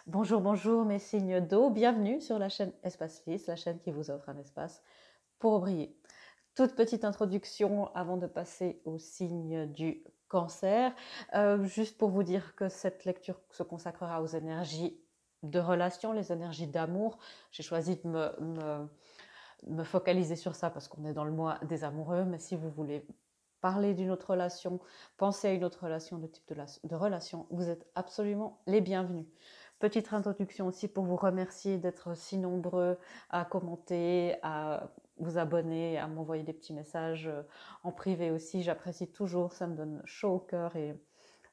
Bonjour, bonjour mes signes d'eau, bienvenue sur la chaîne Espace Lys, la chaîne qui vous offre un espace pour briller. Toute petite introduction avant de passer au signe du cancer, juste pour vous dire que cette lecture se consacrera aux énergies de relation, les énergies d'amour. J'ai choisi de me focaliser sur ça parce qu'on est dans le mois des amoureux, mais si vous voulez parler d'une autre relation, penser à une autre relation, de type de relation, vous êtes absolument les bienvenus. Petite introduction aussi pour vous remercier d'être si nombreux à commenter, à vous abonner, à m'envoyer des petits messages en privé aussi. J'apprécie toujours, ça me donne chaud au cœur et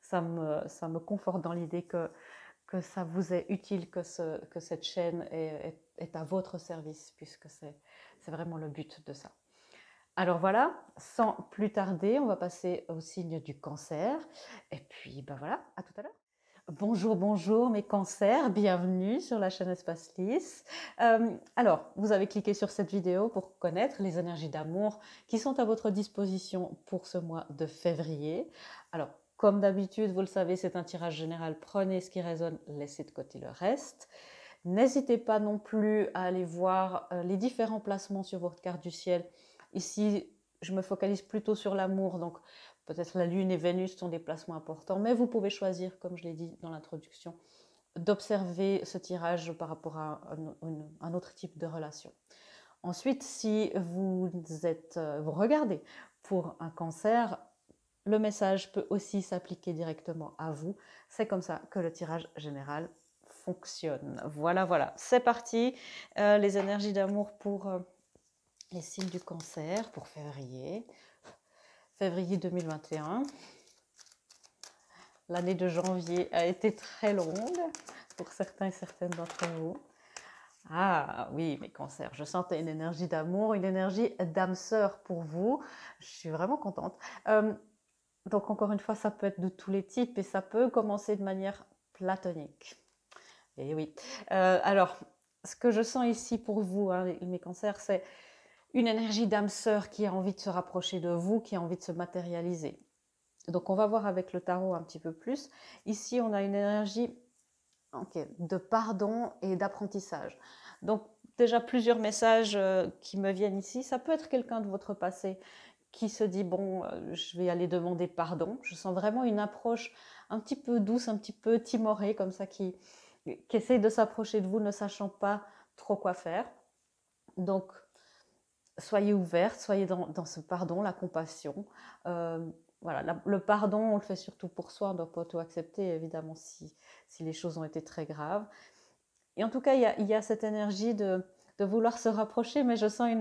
ça me conforte dans l'idée que ça vous est utile, que cette chaîne est à votre service, puisque c'est vraiment le but de ça. Alors voilà, sans plus tarder, on va passer au signe du cancer. Et puis, ben voilà, à tout à l'heure. Bonjour, bonjour mes cancers, bienvenue sur la chaîne Espace Lys. Alors, vous avez cliqué sur cette vidéo pour connaître les énergies d'amour qui sont à votre disposition pour ce mois de février. Alors, comme d'habitude, vous le savez, c'est un tirage général, prenez ce qui résonne, laissez de côté le reste. N'hésitez pas non plus à aller voir les différents placements sur votre carte du ciel. Ici, je me focalise plutôt sur l'amour, donc peut-être la Lune et Vénus sont des placements importants, mais vous pouvez choisir, comme je l'ai dit dans l'introduction, d'observer ce tirage par rapport à un autre type de relation. Ensuite, si vous regardez pour un cancer, le message peut aussi s'appliquer directement à vous. C'est comme ça que le tirage général fonctionne. Voilà, voilà, c'est parti. Les énergies d'amour pour les signes du cancer pour février. Février 2021. L'année de janvier a été très longue pour certains et certaines d'entre vous. Ah oui, mes cancers, je sentais une énergie d'amour, une énergie d'âme sœur pour vous. Je suis vraiment contente. Donc encore une fois, ça peut être de tous les types et ça peut commencer de manière platonique. Et oui. Alors, ce que je sens ici pour vous, hein, mes cancers, c'est une énergie d'âme sœur qui a envie de se rapprocher de vous, qui a envie de se matérialiser. Donc on va voir avec le tarot un petit peu plus. Ici, on a une énergie de pardon et d'apprentissage. Donc déjà plusieurs messages qui me viennent ici. Ça peut être quelqu'un de votre passé qui se dit, bon, je vais aller demander pardon. Je sens vraiment une approche un petit peu douce, un petit peu timorée, comme ça, qui essaye de s'approcher de vous, ne sachant pas trop quoi faire. Donc, soyez ouverte, soyez dans ce pardon, la compassion. Voilà, le pardon, on le fait surtout pour soi, on ne doit pas auto-accepter, évidemment, si les choses ont été très graves. Et en tout cas, il y a cette énergie de vouloir se rapprocher, mais je sens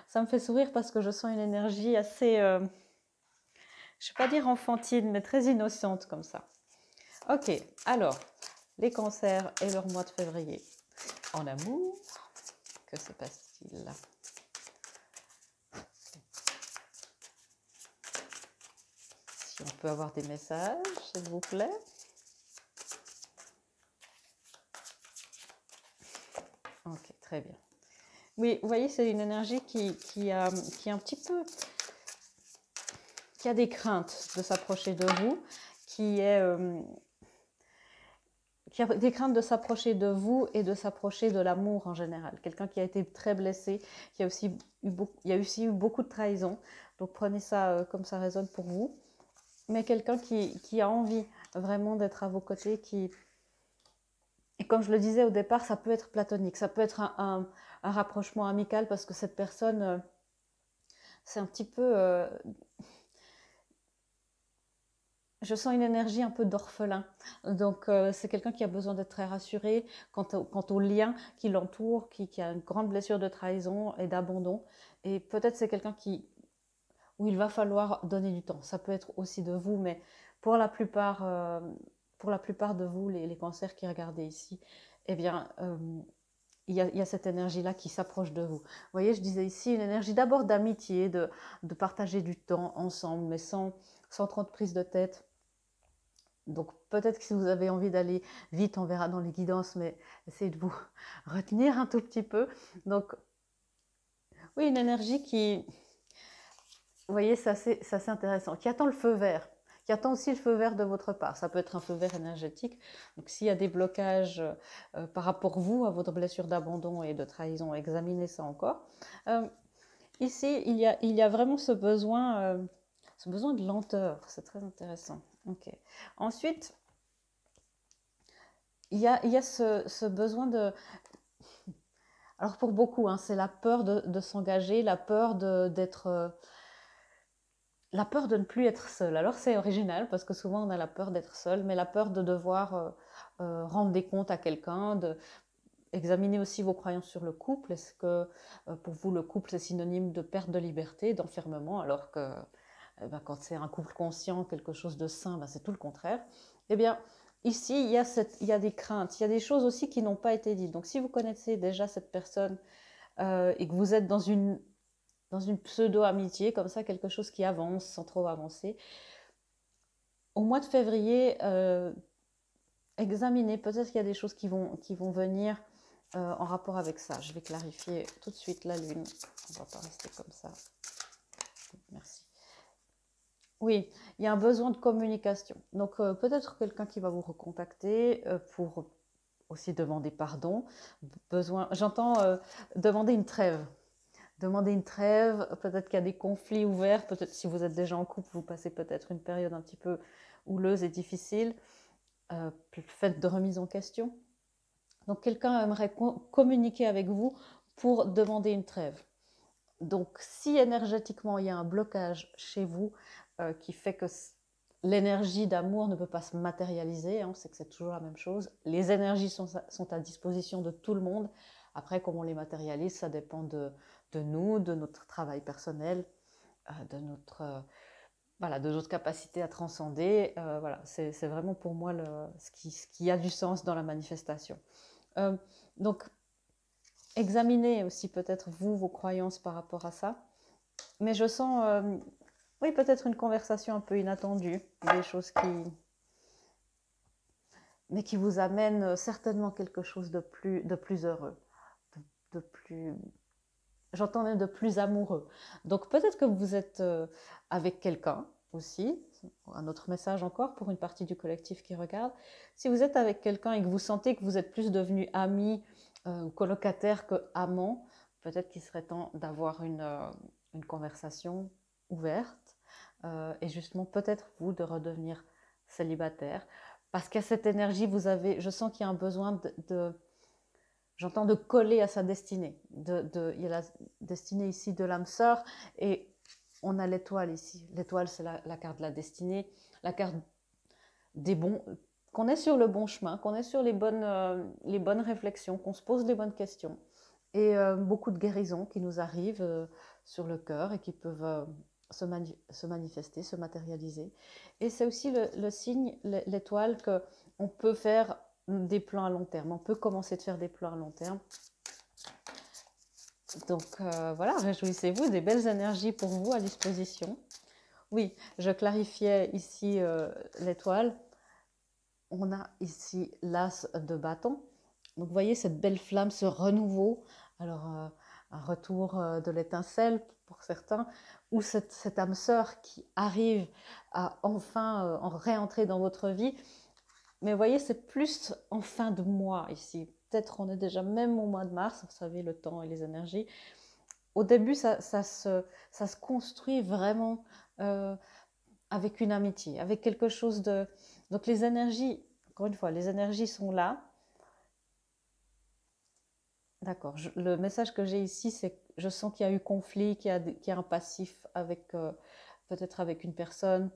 ça me fait sourire parce que je sens une énergie assez, je ne vais pas dire enfantine, mais très innocente comme ça. Ok, alors, les cancers et leur mois de février. En amour, que se passe-t-il? Si on peut avoir des messages, s'il vous plaît. Ok, très bien. Oui, vous voyez, c'est une énergie qui a un petit peu, qui a des craintes de s'approcher de vous, qui a des craintes de s'approcher de vous et de s'approcher de l'amour en général. Quelqu'un qui a été très blessé, il y a aussi eu beaucoup de trahison. Donc prenez ça comme ça résonne pour vous. Mais quelqu'un qui a envie vraiment d'être à vos côtés, et comme je le disais au départ, ça peut être platonique, ça peut être un rapprochement amical parce que cette personne, c'est un petit peu... je sens une énergie un peu d'orphelin. Donc, c'est quelqu'un qui a besoin d'être très rassuré quant au lien qui l'entoure, qui a une grande blessure de trahison et d'abandon. Et peut-être c'est quelqu'un où il va falloir donner du temps. Ça peut être aussi de vous, mais pour la plupart, de vous, les cancers qui regardez ici, eh bien, il y a cette énergie-là qui s'approche de vous. Vous voyez, je disais ici une énergie d'abord d'amitié, de partager du temps ensemble, mais sans trop de prise de tête. Donc peut-être que si vous avez envie d'aller vite, on verra dans les guidances, mais essayez de vous retenir un tout petit peu. Donc oui, une énergie qui, vous voyez, c'est assez intéressant, qui attend le feu vert, qui attend aussi le feu vert de votre part. Ça peut être un feu vert énergétique. Donc s'il y a des blocages par rapport vous, à votre blessure d'abandon et de trahison, examinez ça encore. Ici, il y a vraiment ce besoin de lenteur. C'est très intéressant. Ok. Ensuite, il y a ce besoin de... Alors pour beaucoup, hein, c'est la peur de s'engager, la peur la peur de ne plus être seul. Alors c'est original parce que souvent on a la peur d'être seul, mais la peur de devoir rendre des comptes à quelqu'un, examiner aussi vos croyances sur le couple. Est-ce que pour vous le couple c'est synonyme de perte de liberté, d'enfermement, alors que ben, quand c'est un couple conscient, quelque chose de sain, ben, c'est tout le contraire. Eh bien, ici, il y a des craintes, il y a des choses aussi qui n'ont pas été dites. Donc si vous connaissez déjà cette personne et que vous êtes dans une pseudo-amitié, comme ça, quelque chose qui avance sans trop avancer, au mois de février, examinez, peut-être qu'il y a des choses qui vont venir en rapport avec ça. Je vais clarifier tout de suite la lune. On ne va pas rester comme ça. Merci. Oui, il y a un besoin de communication. Donc peut-être quelqu'un qui va vous recontacter pour aussi demander pardon. J'entends demander une trêve. Demander une trêve, peut-être qu'il y a des conflits ouverts, peut-être si vous êtes déjà en couple, vous passez peut-être une période un petit peu houleuse et difficile, faite de remise en question. Donc quelqu'un aimerait communiquer avec vous pour demander une trêve. Donc si énergétiquement il y a un blocage chez vous qui fait que l'énergie d'amour ne peut pas se matérialiser, hein, c'est que c'est toujours la même chose, les énergies sont à disposition de tout le monde. Après, comment on les matérialise, ça dépend de nous, de notre travail personnel, de notre capacité à transcender. Voilà, c'est vraiment pour moi ce qui a du sens dans la manifestation. Donc, examinez aussi peut-être vous, vos croyances par rapport à ça. Mais je sens, oui, peut-être une conversation un peu inattendue, des choses mais qui vous amènent certainement quelque chose de plus heureux, de plus... J'entends même de plus amoureux. Donc peut-être que vous êtes avec quelqu'un aussi, un autre message encore pour une partie du collectif qui regarde. Si vous êtes avec quelqu'un et que vous sentez que vous êtes plus devenu ami ou colocataire que amant, peut-être qu'il serait temps d'avoir une conversation ouverte et justement peut-être vous de redevenir célibataire. Parce qu'à cette énergie, je sens qu'il y a un besoin j'entends de coller à sa destinée. Il y a la destinée ici de l'âme sœur et on a l'étoile ici. L'étoile, c'est la carte de la destinée, la carte des bons, qu'on est sur le bon chemin, qu'on est sur les bonnes réflexions, qu'on se pose les bonnes questions. Et beaucoup de guérisons qui nous arrivent sur le cœur et qui peuvent se manifester, se matérialiser. Et c'est aussi le signe, l'étoile, qu'on peut faire des plans à long terme. On peut commencer de faire des plans à long terme. Donc voilà, réjouissez-vous, des belles énergies pour vous à disposition. Oui, je clarifiais ici l'étoile. On a ici l'as de bâton. Donc vous voyez cette belle flamme, ce renouveau. Alors un retour de l'étincelle pour certains, ou cette âme sœur qui arrive à enfin en réentrer dans votre vie. Mais vous voyez, c'est plus en fin de mois ici. Peut-être on est déjà même au mois de mars, vous savez, le temps et les énergies. Au début, ça se construit vraiment avec une amitié, avec quelque chose de... Donc les énergies, encore une fois, les énergies sont là. D'accord. Le message que j'ai ici, c'est que je sens qu'il y a eu conflit, qu'il y a un passif avec peut-être avec une personne.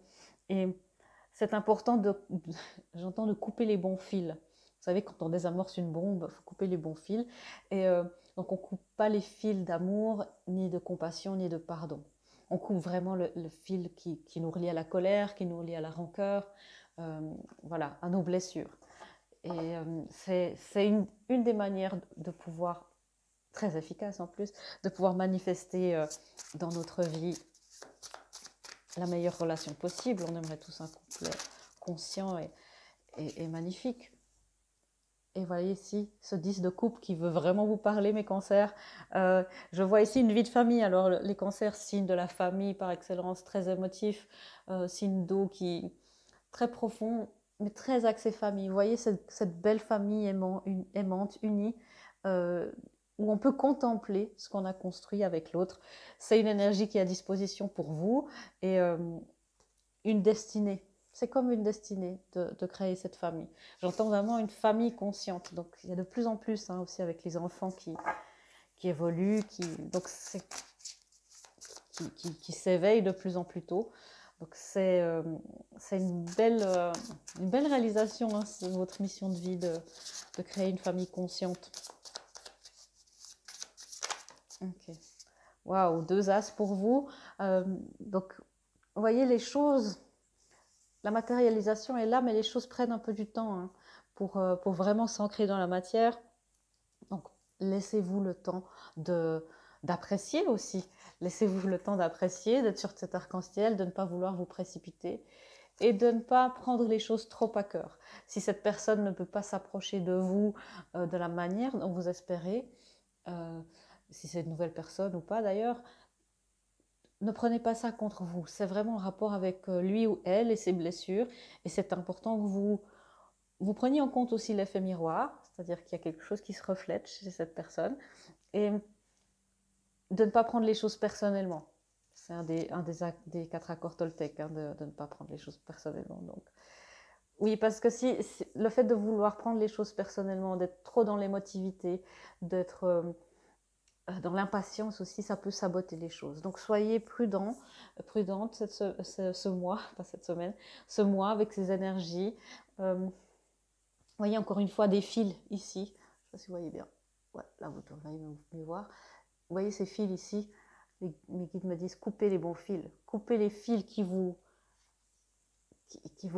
Et c'est important j'entends de couper les bons fils. Vous savez, quand on désamorce une bombe, il faut couper les bons fils. Et donc, on ne coupe pas les fils d'amour, ni de compassion, ni de pardon. On coupe vraiment le fil qui nous relie à la colère, qui nous relie à la rancœur, voilà, à nos blessures. Et c'est une des manières de pouvoir, très efficace en plus, de pouvoir manifester dans notre vie la meilleure relation possible. On aimerait tous un couple conscient et magnifique. Et voyez ici ce 10 de coupe qui veut vraiment vous parler, mes cancers. Je vois ici une vie de famille. Alors les cancers, signe de la famille par excellence, très émotif, signe d'eau qui très profond, mais très axé famille. Vous voyez cette belle famille aimante, unie, euh, où on peut contempler ce qu'on a construit avec l'autre. C'est une énergie qui est à disposition pour vous et une destinée. C'est comme une destinée de créer cette famille. J'entends vraiment une famille consciente. Donc il y a de plus en plus hein, aussi avec les enfants qui évoluent, qui s'éveillent de plus en plus tôt. Donc c'est une belle réalisation, hein, c'est votre mission de vie de créer une famille consciente. Ok. Waouh, 2 as pour vous. Donc, vous voyez les choses, la matérialisation est là, mais les choses prennent un peu du temps hein, pour vraiment s'ancrer dans la matière. Donc, laissez-vous le temps d'apprécier aussi. Laissez-vous le temps d'apprécier, d'être sur cet arc-en-ciel, de ne pas vouloir vous précipiter et de ne pas prendre les choses trop à cœur. Si cette personne ne peut pas s'approcher de vous de la manière dont vous espérez, si c'est une nouvelle personne ou pas d'ailleurs, ne prenez pas ça contre vous. C'est vraiment en rapport avec lui ou elle et ses blessures. Et c'est important que vous preniez en compte aussi l'effet miroir, c'est-à-dire qu'il y a quelque chose qui se reflète chez cette personne. Et de ne pas prendre les choses personnellement. C'est un des 4 accords Toltec, hein, de ne pas prendre les choses personnellement. Donc. Oui, parce que si le fait de vouloir prendre les choses personnellement, d'être trop dans l'émotivité, d'être dans l'impatience aussi, ça peut saboter les choses. Donc soyez prudente ce mois, pas cette semaine, ce mois avec ces énergies. Vous voyez encore une fois des fils ici. Je ne sais pas si vous voyez bien. Ouais, là vous devriez mieux voir. Vous voyez ces fils ici, mes guides me disent coupez les bons fils, coupez les fils qui vous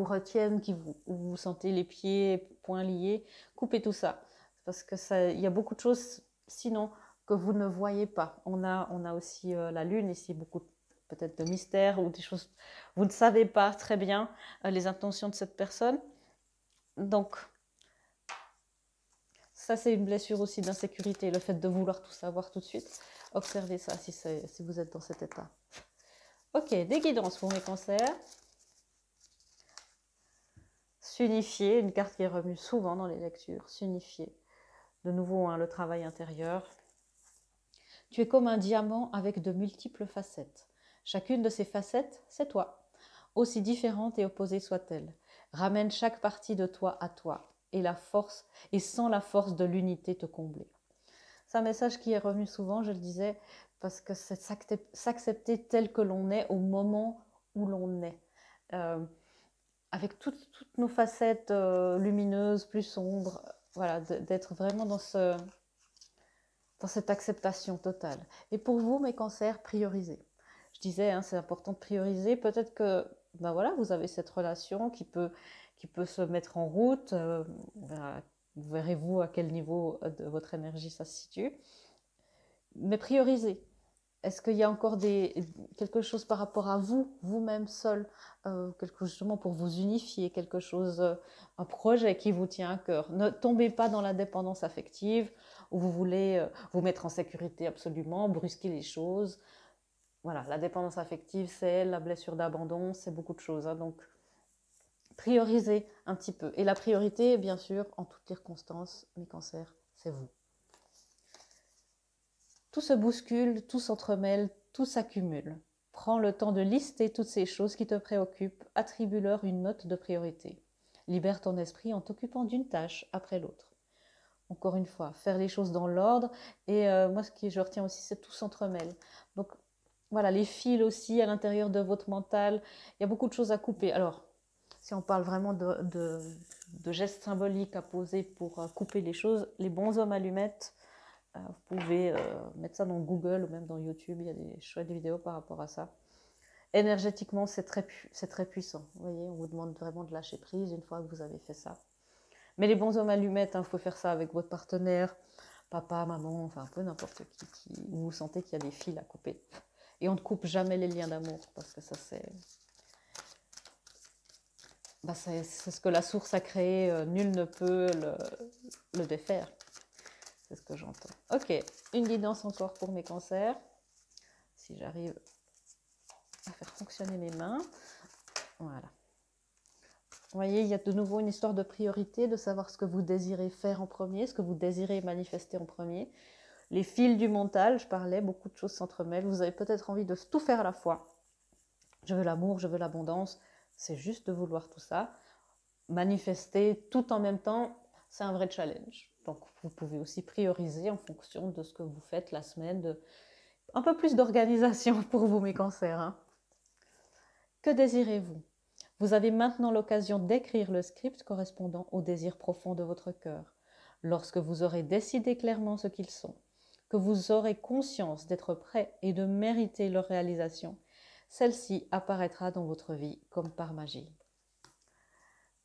retiennent, où vous sentez les pieds, poings liés, coupez tout ça. Parce que il y a beaucoup de choses sinon que vous ne voyez pas. On a aussi la lune ici, beaucoup peut-être de mystères ou des choses, vous ne savez pas très bien les intentions de cette personne. Donc, ça, c'est une blessure aussi d'insécurité, le fait de vouloir tout savoir tout de suite. Observez ça si vous êtes dans cet état. Ok, des guidances pour mes cancers. S'unifier, une carte qui est revenue souvent dans les lectures. S'unifier. De nouveau, hein, le travail intérieur. Tu es comme un diamant avec de multiples facettes. Chacune de ces facettes, c'est toi. Aussi différente et opposée soit-elle. Ramène chaque partie de toi à toi. Et sans la force de l'unité te combler. C'est un message qui est revenu souvent, je le disais, parce que c'est s'accepter tel que l'on est au moment où l'on est. Avec toutes nos facettes lumineuses, plus sombres, voilà, d'être vraiment dans cette acceptation totale. Et pour vous, mes cancers, priorisez. Je disais, hein, c'est important de prioriser. Peut-être que ben voilà, vous avez cette relation qui peut se mettre en route. Verrez-vous à quel niveau de votre énergie ça se situe. Mais priorisez. Est-ce qu'il y a encore quelque chose par rapport à vous, vous-même seul, quelque chose justement pour vous unifier, quelque chose, un projet qui vous tient à cœur? Ne tombez pas dans la dépendance affective où vous voulez vous mettre en sécurité absolument, brusquer les choses. Voilà, la dépendance affective, c'est la blessure d'abandon, c'est beaucoup de choses. Hein, donc, priorisez un petit peu. Et la priorité, bien sûr, en toutes circonstances, mes cancers, c'est vous. Tout se bouscule, tout s'entremêle, tout s'accumule. Prends le temps de lister toutes ces choses qui te préoccupent, attribue-leur une note de priorité. Libère ton esprit en t'occupant d'une tâche après l'autre. Encore une fois, faire les choses dans l'ordre. Et moi, ce que je retiens aussi, c'est tout s'entremêle. Donc, voilà, les fils aussi à l'intérieur de votre mental. Il y a beaucoup de choses à couper. Alors, si on parle vraiment de gestes symboliques à poser pour couper les choses, les bons hommes allumettes, vous pouvez mettre ça dans Google ou même dans YouTube, il y a des chouettes vidéos par rapport à ça. Énergétiquement, c'est très puissant. Vous voyez, on vous demande vraiment de lâcher prise une fois que vous avez fait ça. Mais les bons hommes allumettes, hein, vous pouvez faire ça avec votre partenaire, papa, maman, enfin un peu n'importe qui, où vous sentez qu'il y a des fils à couper. Et on ne coupe jamais les liens d'amour, parce que ça c'est... bah, c'est ce que la source a créé, nul ne peut le défaire. C'est ce que j'entends. Ok, une guidance encore pour mes cancers. Si j'arrive à faire fonctionner mes mains. Voilà. Vous voyez, il y a de nouveau une histoire de priorité, de savoir ce que vous désirez faire en premier, ce que vous désirez manifester en premier. Les fils du mental, je parlais, beaucoup de choses s'entremêlent. Vous avez peut-être envie de tout faire à la fois. Je veux l'amour, je veux l'abondance. C'est juste de vouloir tout ça. Manifester tout en même temps, c'est un vrai challenge. Donc, vous pouvez aussi prioriser en fonction de ce que vous faites la semaine. Un peu plus d'organisation pour vous, mes cancers. Hein. Que désirez-vous? Vous avez maintenant l'occasion d'écrire le script correspondant aux désirs profonds de votre cœur. Lorsque vous aurez décidé clairement ce qu'ils sont, que vous aurez conscience d'être prêt et de mériter leur réalisation, celle-ci apparaîtra dans votre vie comme par magie.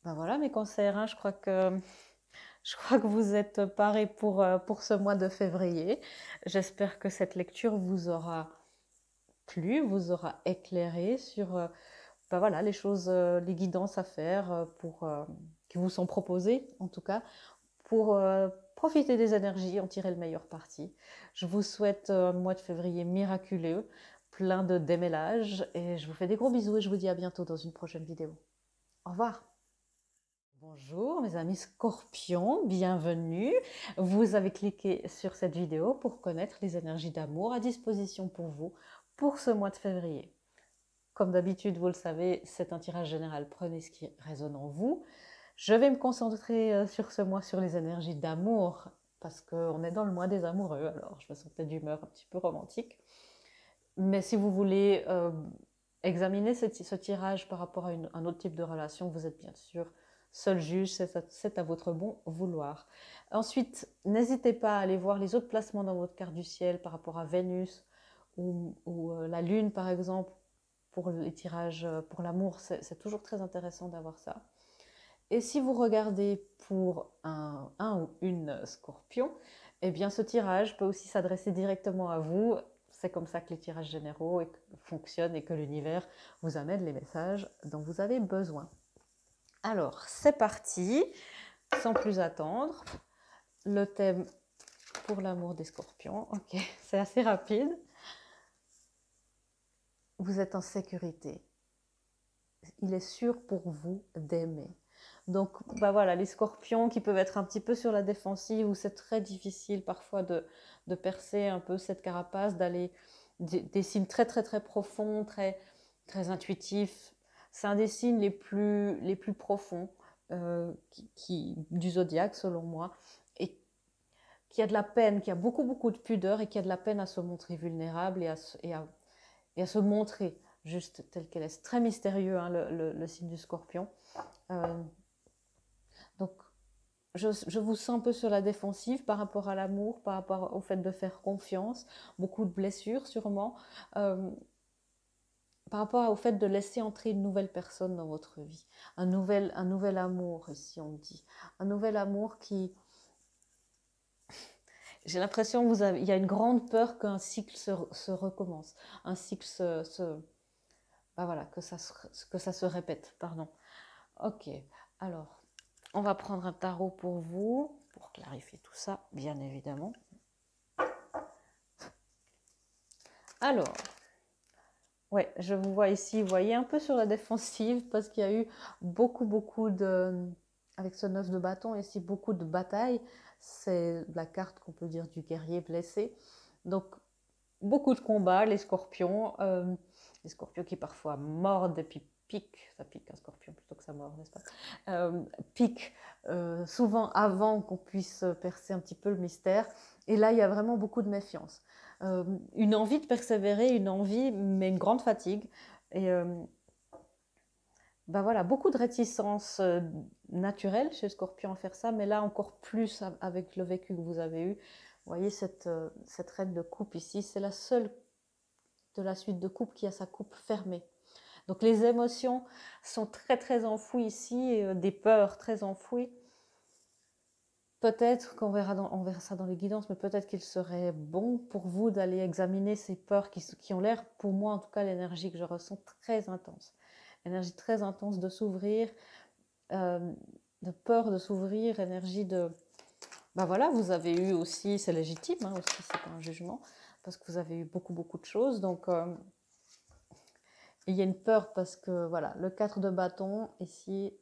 Ben voilà mes cancers, hein, je crois que vous êtes parés pour ce mois de février. J'espère que cette lecture vous aura plu, vous aura éclairé sur ben voilà, les choses, les guidances à faire qui vous sont proposées, en tout cas, pour profiter des énergies, en tirer le meilleur parti. Je vous souhaite un mois de février miraculeux, plein de démêlages, et je vous fais des gros bisous et je vous dis à bientôt dans une prochaine vidéo. Au revoir. Bonjour mes amis scorpions, bienvenue. Vous avez cliqué sur cette vidéo pour connaître les énergies d'amour à disposition pour vous pour ce mois de février. Comme d'habitude, vous le savez, c'est un tirage général, prenez ce qui résonne en vous. Je vais me concentrer sur ce mois sur les énergies d'amour, parce qu'on est dans le mois des amoureux, alors je me sentais d'humeur un petit peu romantique. Mais si vous voulez examiner ce tirage par rapport à un autre type de relation, vous êtes bien sûr seul juge, c'est à votre bon vouloir. Ensuite, n'hésitez pas à aller voir les autres placements dans votre carte du ciel par rapport à Vénus ou la Lune par exemple. Pour les tirages pour l'amour, c'est toujours très intéressant d'avoir ça. Et si vous regardez pour un ou une scorpion, eh bien ce tirage peut aussi s'adresser directement à vous. C'est comme ça que les tirages généraux fonctionnent et que l'univers vous amène les messages dont vous avez besoin. Alors, c'est parti, sans plus attendre. Le thème pour l'amour des scorpions. Ok, c'est assez rapide. Vous êtes en sécurité. Il est sûr pour vous d'aimer. Donc, bah voilà, les scorpions qui peuvent être un petit peu sur la défensive, où c'est très difficile parfois de percer un peu cette carapace, d'aller des signes très très très profonds, très, très intuitifs. C'est un des signes les plus profonds du zodiaque, selon moi, et qui a de la peine, qui a beaucoup beaucoup de pudeur et qui a de la peine à se montrer vulnérable et à se montrer juste telle qu'elle est. C'est très mystérieux, hein, le signe du scorpion. Donc, je vous sens un peu sur la défensive par rapport à l'amour, par rapport au fait de faire confiance, beaucoup de blessures sûrement, par rapport au fait de laisser entrer une nouvelle personne dans votre vie, un nouvel amour, ici on dit, un nouvel amour qui... J'ai l'impression qu'il y a une grande peur qu'un cycle se recommence, un cycle ben voilà, que ça se répète, pardon. Ok, alors... On va prendre un tarot pour vous, pour clarifier tout ça, bien évidemment. Alors, ouais, je vous vois ici, vous voyez, un peu sur la défensive, parce qu'il y a eu beaucoup de... Avec ce 9 de bâton, ici, beaucoup de batailles. C'est la carte qu'on peut dire du guerrier blessé. Donc, beaucoup de combats, les scorpions qui parfois mordent et puis piquent, ça pique un scorpion plutôt que ça mord, n'est-ce pas, piquent souvent avant qu'on puisse percer un petit peu le mystère. Et là, il y a vraiment beaucoup de méfiance. Une envie de persévérer, une envie, mais une grande fatigue. Et ben voilà, beaucoup de réticence naturelle chez le scorpion à faire ça, mais là encore plus avec le vécu que vous avez eu. Vous voyez cette reine de coupe ici, c'est la seule de la suite de coupe qui a sa coupe fermée. Donc les émotions sont très très enfouies ici, des peurs très enfouies. Peut-être qu'on verra, on verra ça dans les guidances, mais peut-être qu'il serait bon pour vous d'aller examiner ces peurs qui ont l'air, pour moi en tout cas, l'énergie que je ressens très intense. Énergie très intense de s'ouvrir, euh, de peur de s'ouvrir, énergie de... Ben voilà, vous avez eu aussi, c'est légitime, hein, aussi, c'est pas un jugement, parce que vous avez eu beaucoup, beaucoup de choses. Donc, il y a une peur parce que, voilà, le 4 de bâton, ici,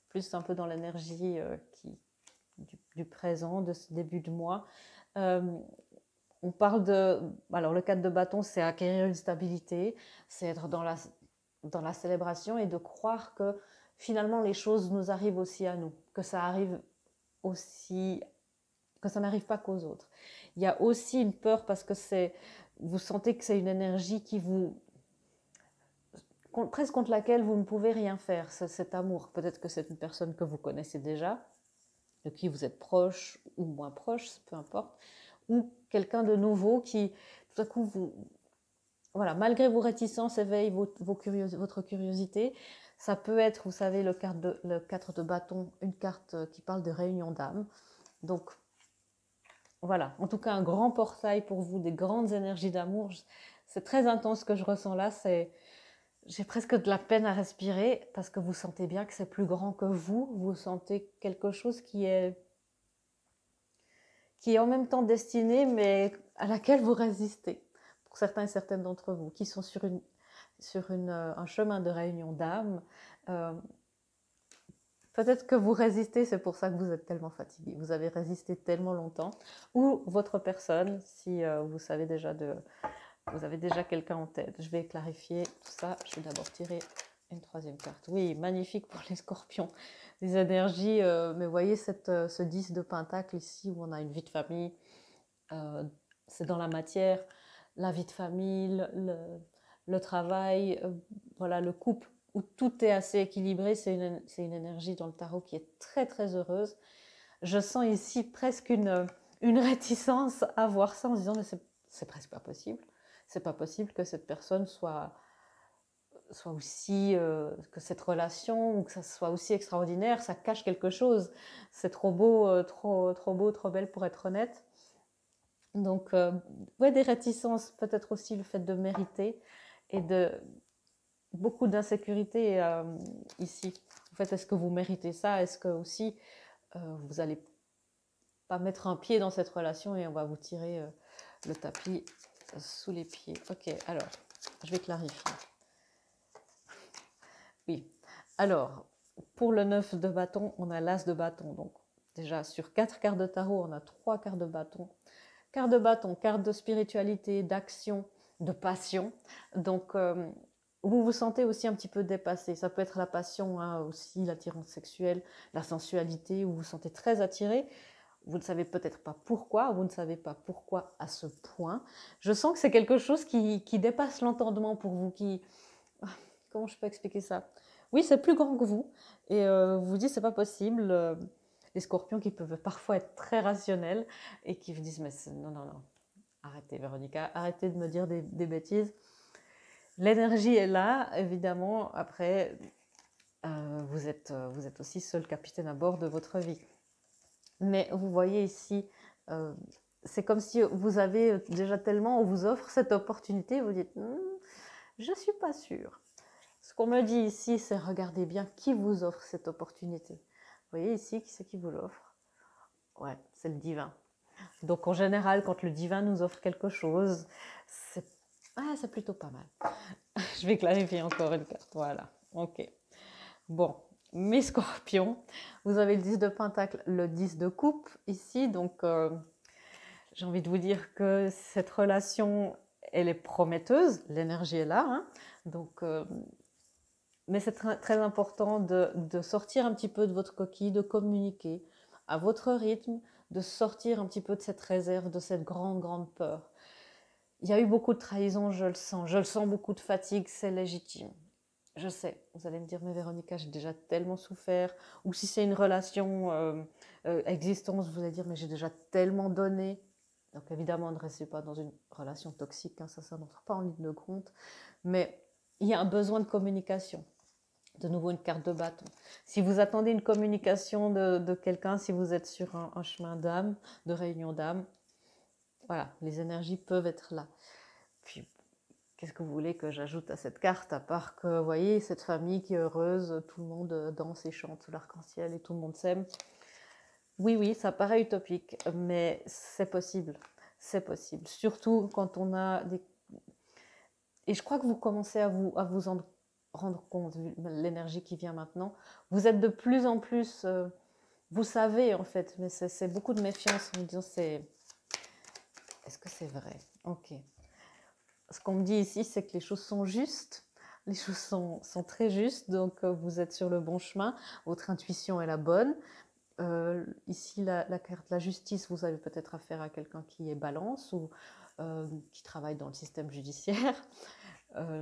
plus un peu dans l'énergie du présent, de ce début de mois. On parle de... Alors, le 4 de bâton, c'est acquérir une stabilité, c'est être dans la célébration et de croire que finalement, les choses nous arrivent aussi à nous, que ça arrive aussi, que ça n'arrive pas qu'aux autres. Il y a aussi une peur parce que vous sentez que c'est une énergie qui vous... presque contre laquelle vous ne pouvez rien faire, cet amour. Peut-être que c'est une personne que vous connaissez déjà, de qui vous êtes proche ou moins proche, peu importe, ou quelqu'un de nouveau qui, tout à coup, voilà, malgré vos réticences, éveille votre curiosité. Ça peut être, vous savez, le 4 de bâton, une carte qui parle de réunion d'âme. Donc, voilà, en tout cas, un grand portail pour vous, des grandes énergies d'amour. C'est très intense ce que je ressens là. J'ai presque de la peine à respirer parce que vous sentez bien que c'est plus grand que vous. Vous sentez quelque chose qui est en même temps destiné, mais à laquelle vous résistez. Pour certains et certaines d'entre vous qui sont sur un chemin de réunion d'âme, peut-être que vous résistez, c'est pour ça que vous êtes tellement fatigué. Vous avez résisté tellement longtemps. Ou votre personne, si vous avez déjà quelqu'un en tête. Je vais clarifier tout ça. Je vais d'abord tirer une troisième carte. Oui, magnifique pour les scorpions. Les énergies, mais voyez ce 10 de pentacle ici où on a une vie de famille. C'est dans la matière, la vie de famille, le travail, voilà, le couple où tout est assez équilibré. C'est une énergie dans le tarot qui est très très heureuse. Je sens ici presque une réticence à voir ça en se disant mais c'est presque pas possible. C'est pas possible que cette personne soit aussi, que cette relation ou que ça soit aussi extraordinaire, ça cache quelque chose. C'est trop beau, trop beau, trop belle pour être honnête. Donc, ouais, des réticences, peut-être aussi le fait de mériter et de beaucoup d'insécurité ici. En fait, est-ce que vous méritez ça? Est-ce que aussi vous n'allez pas mettre un pied dans cette relation et on va vous tirer le tapis sous les pieds? Ok, alors, je vais clarifier. Oui, alors, pour le 9 de bâton, on a l'as de bâton. Donc, déjà, sur 4 cartes de tarot, on a 3 cartes de bâton. Carte de bâton, carte de spiritualité, d'action, de passion. Donc, vous vous sentez aussi un petit peu dépassé. Ça peut être la passion, hein, aussi l'attirance sexuelle, la sensualité, où vous vous sentez très attiré. Vous ne savez peut-être pas pourquoi, vous ne savez pas pourquoi à ce point. Je sens que c'est quelque chose qui dépasse l'entendement pour vous, comment je peux expliquer ça? Oui, c'est plus grand que vous. Et vous vous dites, c'est pas possible. Les scorpions qui peuvent parfois être très rationnels et qui vous disent, mais non, non, non, arrêtez Véronica, arrêtez de me dire des bêtises. L'énergie est là, évidemment. Après, vous êtes aussi seul capitaine à bord de votre vie. Mais vous voyez ici, c'est comme si vous avez déjà tellement, on vous offre cette opportunité, vous dites, je ne suis pas sûre. Ce qu'on me dit ici, c'est regardez bien qui vous offre cette opportunité. Vous voyez ici, qui c'est qui vous l'offre? Ouais, c'est le divin. Donc en général, quand le divin nous offre quelque chose, c'est plutôt pas mal. Je vais clarifier encore une carte. Voilà, ok. Bon, mes scorpions, vous avez le 10 de pentacle, le 10 de coupe ici. Donc j'ai envie de vous dire que cette relation, elle est prometteuse. L'énergie est là. Hein. Donc mais c'est très important de sortir un petit peu de votre coquille, de communiquer à votre rythme, de sortir un petit peu de cette réserve, de cette grande, grande peur. Il y a eu beaucoup de trahison, je le sens beaucoup de fatigue, c'est légitime. Je sais, vous allez me dire, mais Véronica, j'ai déjà tellement souffert. Ou si c'est une relation existence, vous allez dire, mais j'ai déjà tellement donné. Donc évidemment, ne restez pas dans une relation toxique, hein, ça n'entre pas en ligne de compte. Mais il y a un besoin de communication. De nouveau, une carte de bâton. Si vous attendez une communication de quelqu'un, si vous êtes sur un chemin d'âme, de réunion d'âme, voilà, les énergies peuvent être là. Puis, Qu'est-ce que vous voulez que j'ajoute à cette carte, à part que, vous voyez, cette famille qui est heureuse, tout le monde danse et chante sous l'arc-en-ciel et tout le monde s'aime. Oui, oui, ça paraît utopique, mais c'est possible. C'est possible. Surtout quand on a des... Et je crois que vous commencez à vous en rendre compte, vu l'énergie qui vient maintenant. Vous êtes de plus en plus... vous savez, en fait, mais c'est beaucoup de méfiance en me disant, est-ce que c'est vrai? Ok. Ce qu'on me dit ici, c'est que les choses sont justes. Les choses sont très justes, donc vous êtes sur le bon chemin. Votre intuition est la bonne. Ici, la carte de la justice, vous avez peut-être affaire à quelqu'un qui est balance ou qui travaille dans le système judiciaire.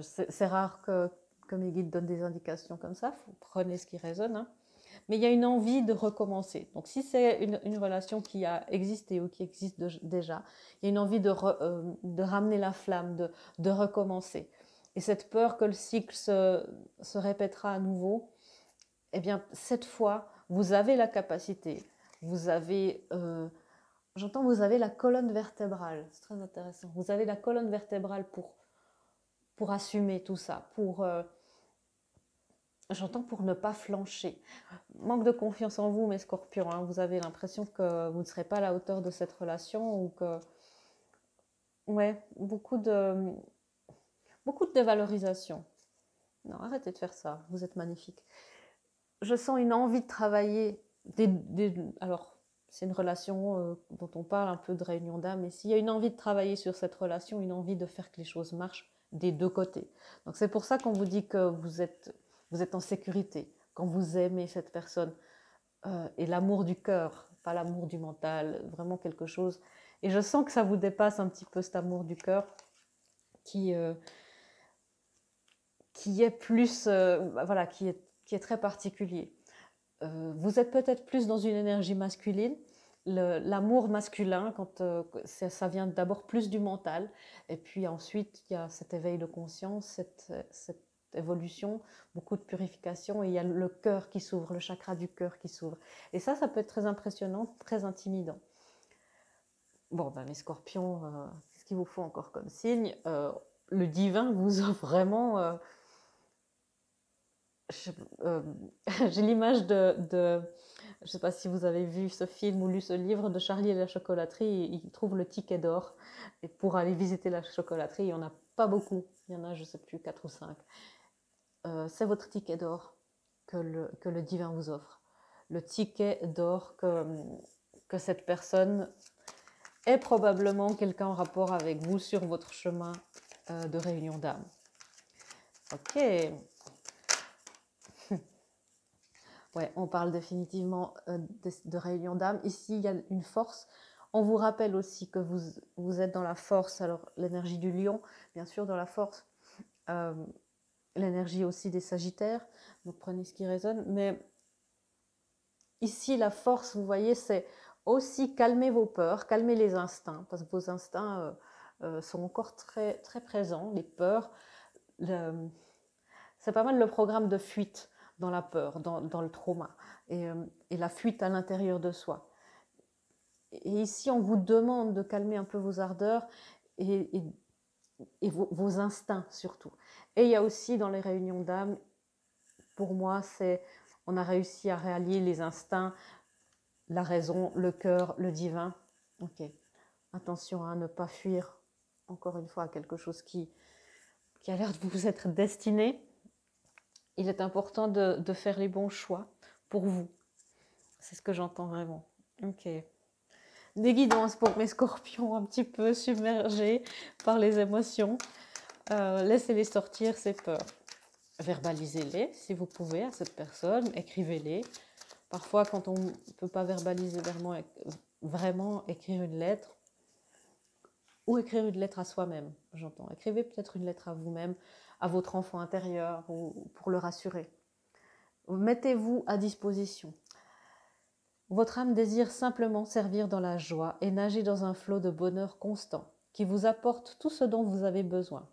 C'est rare que mes guides donnent des indications comme ça. Vous prenez ce qui résonne. Hein. Mais il y a une envie de recommencer. Donc, si c'est une relation qui a existé ou qui existe déjà, il y a une envie de ramener la flamme, de recommencer. Et cette peur que le cycle se répétera à nouveau, eh bien, cette fois, vous avez la capacité, vous avez, j'entends, vous avez la colonne vertébrale, c'est très intéressant, vous avez la colonne vertébrale pour assumer tout ça, j'entends pour ne pas flancher. Manque de confiance en vous, mes scorpions, hein, vous avez l'impression que vous ne serez pas à la hauteur de cette relation ou que, ouais, beaucoup de dévalorisation. Non, arrêtez de faire ça, vous êtes magnifique. Je sens une envie de travailler. Alors, c'est une relation dont on parle un peu de réunion d'âme, mais s'il y a une envie de travailler sur cette relation, une envie de faire que les choses marchent des deux côtés. Donc c'est pour ça qu'on vous dit que vous êtes en sécurité, quand vous aimez cette personne. Et l'amour du cœur, pas l'amour du mental, vraiment quelque chose. Et je sens que ça vous dépasse un petit peu cet amour du cœur qui est plus, voilà, qui est très particulier. Vous êtes peut-être plus dans une énergie masculine. L'amour masculin, quand ça vient d'abord plus du mental, et puis ensuite il y a cet éveil de conscience, cette évolution, beaucoup de purification, et il y a le cœur qui s'ouvre, le chakra du cœur qui s'ouvre. Et ça peut être très impressionnant, très intimidant. Bon, ben, mes scorpions, qu'est-ce qu'il vous faut encore comme signe? Le divin vous offre vraiment... j'ai l'image je ne sais pas si vous avez vu ce film ou lu ce livre de Charlie et la chocolaterie, il trouve le ticket d'or. Et pour aller visiter la chocolaterie, il n'y en a pas beaucoup. Il y en a, je ne sais plus, 4 ou 5. C'est votre ticket d'or que le divin vous offre. Le ticket d'or que cette personne est probablement quelqu'un en rapport avec vous sur votre chemin de réunion d'âme. Ok. Ouais, on parle définitivement de réunion d'âme. Ici, il y a une force. On vous rappelle aussi que vous êtes dans la force. Alors, l'énergie du lion, bien sûr, dans la force. L'énergie aussi des sagittaires. Donc, prenez ce qui résonne. Mais ici, la force, vous voyez, c'est aussi calmer vos peurs, calmer les instincts. Parce que vos instincts sont encore très, très présents. Les peurs, c'est pas mal le programme de fuite dans la peur, dans le trauma, et la fuite à l'intérieur de soi. Et ici, on vous demande de calmer un peu vos ardeurs et vos instincts surtout. Et il y a aussi dans les réunions d'âme, pour moi, on a réussi à rallier les instincts, la raison, le cœur, le divin. Ok, attention à ne pas fuir, encore une fois, quelque chose qui a l'air de vous être destiné. Il est important de faire les bons choix pour vous. C'est ce que j'entends vraiment. Ok. Des guidances pour mes scorpions un petit peu submergés par les émotions. Laissez-les sortir, ces peurs. Verbalisez-les si vous pouvez à cette personne. Écrivez-les. Parfois, quand on ne peut pas verbaliser vraiment écrire une lettre, ou écrire une lettre à soi-même, j'entends. Écrivez peut-être une lettre à vous-même, à votre enfant intérieur, ou pour le rassurer. Mettez-vous à disposition. Votre âme désire simplement servir dans la joie et nager dans un flot de bonheur constant qui vous apporte tout ce dont vous avez besoin.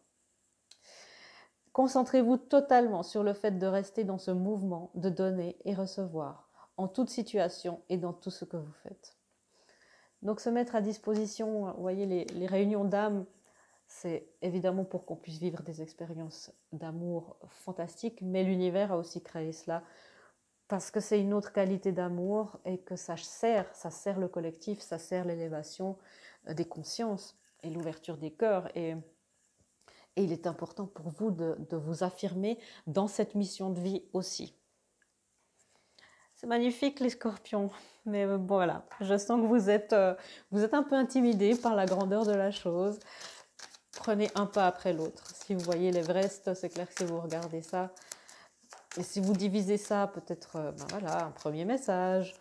Concentrez-vous totalement sur le fait de rester dans ce mouvement de donner et recevoir en toute situation et dans tout ce que vous faites. Donc se mettre à disposition, vous voyez, les réunions d'âme, C'est évidemment pour qu'on puisse vivre des expériences d'amour fantastiques, mais l'univers a aussi créé cela parce que c'est une autre qualité d'amour et que ça sert le collectif, ça sert l'élévation des consciences et l'ouverture des cœurs. Et il est important pour vous de vous affirmer dans cette mission de vie aussi. C'est magnifique les scorpions, mais bon, voilà, je sens que vous êtes un peu intimidés par la grandeur de la chose. Prenez un pas après l'autre. Si vous voyez l'Everest, c'est clair que si vous regardez ça, et si vous divisez ça, peut-être voilà, un premier message,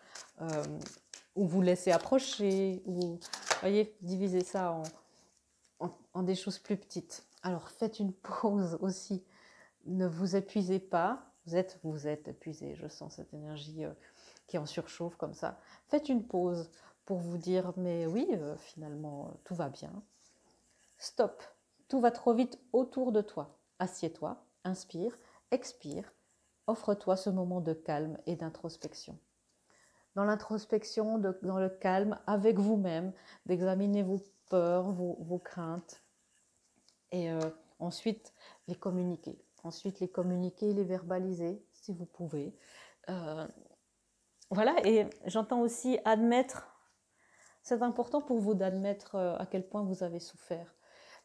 ou vous laissez approcher, ou voyez, divisez ça en des choses plus petites. Alors faites une pause aussi. Ne vous épuisez pas. Vous êtes épuisé. Je sens cette énergie qui est en surchauffe comme ça. Faites une pause pour vous dire, mais oui, finalement, tout va bien. Stop. Tout va trop vite autour de toi. Assieds-toi, inspire, expire. Offre-toi ce moment de calme et d'introspection. Dans l'introspection, dans le calme, avec vous-même, d'examiner vos peurs, vos craintes, et ensuite les communiquer. Ensuite les communiquer, les verbaliser, si vous pouvez. Voilà, et j'entends aussi admettre, c'est important pour vous d'admettre à quel point vous avez souffert.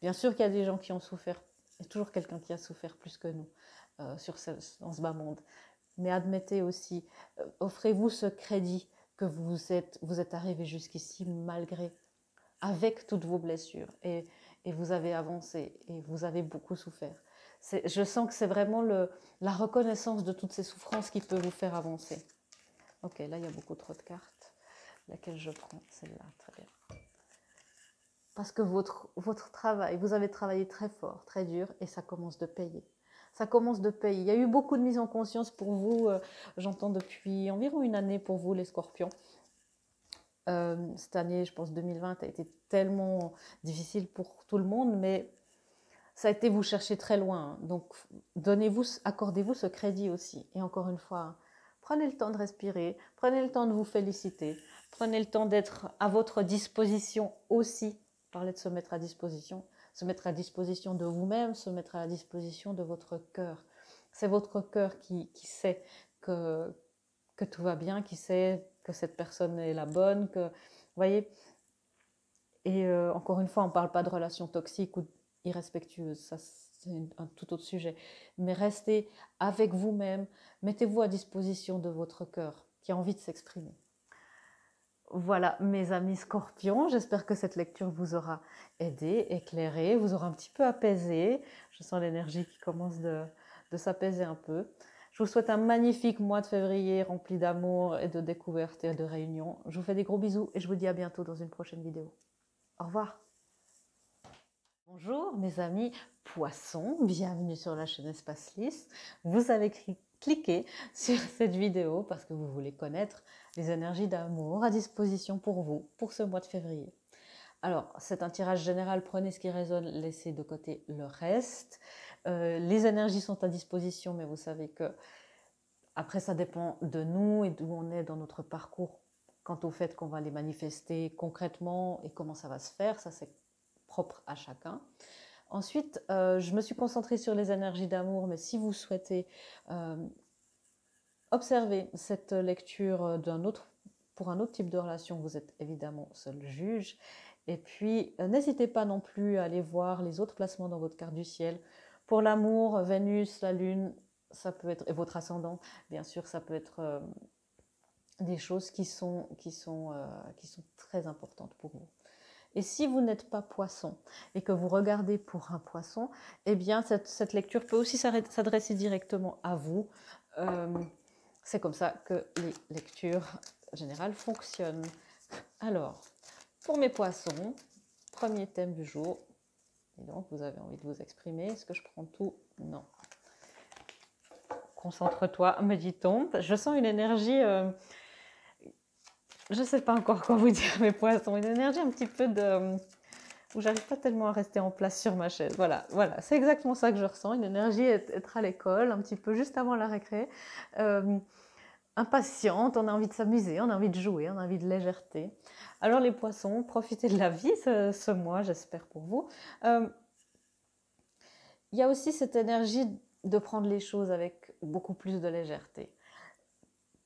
Bien sûr qu'il y a des gens qui ont souffert, il y a toujours quelqu'un qui a souffert plus que nous dans ce bas monde. Mais admettez aussi, offrez-vous ce crédit que vous êtes arrivé jusqu'ici malgré, avec toutes vos blessures. Et vous avez avancé et vous avez beaucoup souffert. Je sens que c'est vraiment la reconnaissance de toutes ces souffrances qui peut vous faire avancer. Ok, là il y a beaucoup trop de cartes. Laquelle je prends? Celle-là, très bien. Parce que votre travail, vous avez travaillé très fort, très dur, et ça commence de payer. Ça commence de payer. Il y a eu beaucoup de mise en conscience pour vous, j'entends depuis environ une année pour vous les scorpions. Cette année, je pense 2020, a été tellement difficile pour tout le monde, mais ça a été vous chercher très loin. Donc, accordez-vous ce crédit aussi. Et encore une fois, prenez le temps de respirer, prenez le temps de vous féliciter, prenez le temps d'être à votre disposition aussi. Parler de se mettre à disposition de vous-même, se mettre à la disposition de votre cœur. C'est votre cœur qui sait que tout va bien, qui sait que cette personne est la bonne, vous voyez. Et encore une fois, on ne parle pas de relations toxiques ou irrespectueuses, ça c'est un tout autre sujet. Mais restez avec vous-même, mettez-vous à disposition de votre cœur qui a envie de s'exprimer. Voilà, mes amis scorpions, j'espère que cette lecture vous aura aidé, éclairé, vous aura un petit peu apaisé. Je sens l'énergie qui commence de s'apaiser un peu. Je vous souhaite un magnifique mois de février rempli d'amour et de découvertes et de réunions. Je vous fais des gros bisous et je vous dis à bientôt dans une prochaine vidéo. Au revoir. Bonjour mes amis poissons, bienvenue sur la chaîne Espace Lys. Vous avez cliqué sur cette vidéo parce que vous voulez connaître les énergies d'amour à disposition pour vous pour ce mois de février. Alors, c'est un tirage général, prenez ce qui résonne, laissez de côté le reste. Les énergies sont à disposition, mais vous savez que après ça dépend de nous et d'où on est dans notre parcours quant au fait qu'on va les manifester concrètement et comment ça va se faire, ça c'est propre à chacun. Ensuite, je me suis concentrée sur les énergies d'amour, mais si vous souhaitez observer cette lecture pour un autre type de relation, vous êtes évidemment seul juge. Et puis, n'hésitez pas non plus à aller voir les autres placements dans votre carte du ciel. Pour l'amour, Vénus, la Lune, ça peut être, et votre ascendant, bien sûr, ça peut être des choses qui sont très importantes pour vous. Et si vous n'êtes pas poisson et que vous regardez pour un poisson, eh bien cette lecture peut aussi s'adresser directement à vous. C'est comme ça que les lectures générales fonctionnent. Alors, pour mes poissons, premier thème du jour. Et donc, vous avez envie de vous exprimer. Est-ce que je prends tout? Non. Concentre-toi, me dit-on. Je sens une énergie... je ne sais pas encore quoi vous dire, mes poissons. Une énergie un petit peu où j'arrive pas tellement à rester en place sur ma chaise. Voilà, c'est exactement ça que je ressens. Une énergie être à l'école, un petit peu juste avant la récré. Impatiente, on a envie de s'amuser, on a envie de jouer, on a envie de légèreté. Alors les poissons, profitez de la vie ce mois, j'espère pour vous. Il y a aussi cette énergie de prendre les choses avec beaucoup plus de légèreté.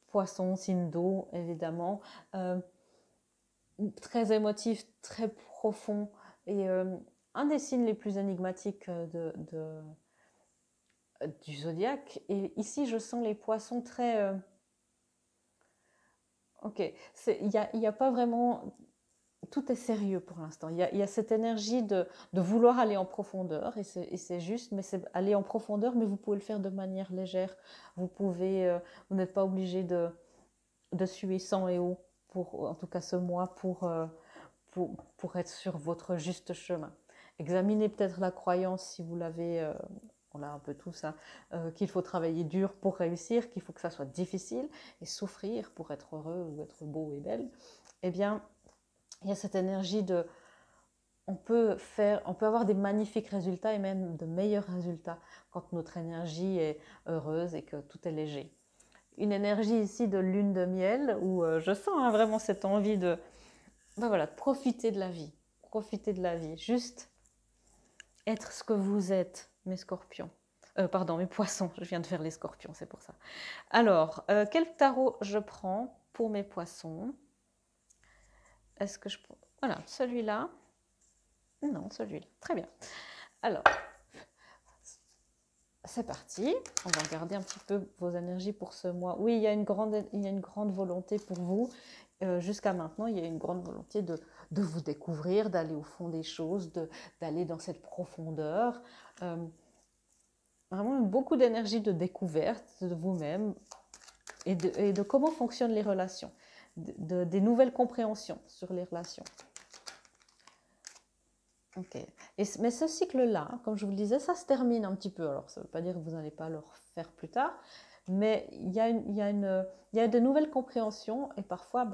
Poisson, signe d'eau, évidemment. Très émotif, très profond. Et un des signes les plus énigmatiques du zodiaque. Et ici, je sens les poissons très... ok, il y a pas vraiment... Tout est sérieux pour l'instant. Il y a cette énergie de vouloir aller en profondeur, et c'est juste, mais c'est aller en profondeur, mais vous pouvez le faire de manière légère. Vous pouvez, vous n'êtes pas obligé de suer sang et eau, en tout cas ce mois, pour être sur votre juste chemin. Examinez peut-être la croyance si vous l'avez, on l'a un peu tous, hein, qu'il faut travailler dur pour réussir, qu'il faut que ça soit difficile, et souffrir pour être heureux ou être beau et belle. Eh bien, il y a cette énergie on peut avoir des magnifiques résultats et même de meilleurs résultats quand notre énergie est heureuse et que tout est léger. Une énergie ici de lune de miel où je sens hein, vraiment cette envie de profiter de la vie. Profiter de la vie. Juste être ce que vous êtes, mes scorpions. Pardon, mes poissons. Je viens de faire les scorpions, c'est pour ça. Alors, quel tarot je prends pour mes poissons? Est-ce que je prends... Voilà, celui-là. Non, celui-là. Très bien. Alors, c'est parti. On va regarder un petit peu vos énergies pour ce mois. Oui, il y a une grande volonté pour vous. Jusqu'à maintenant, il y a une grande volonté de vous découvrir, d'aller au fond des choses, d'aller dans cette profondeur. Vraiment beaucoup d'énergie de découverte de vous-même et de comment fonctionnent les relations, des nouvelles compréhensions sur les relations. Ok. Mais ce cycle-là, comme je vous le disais, ça se termine un petit peu. Alors, ça ne veut pas dire que vous n'allez pas le refaire plus tard, mais il y a de nouvelles compréhensions et parfois,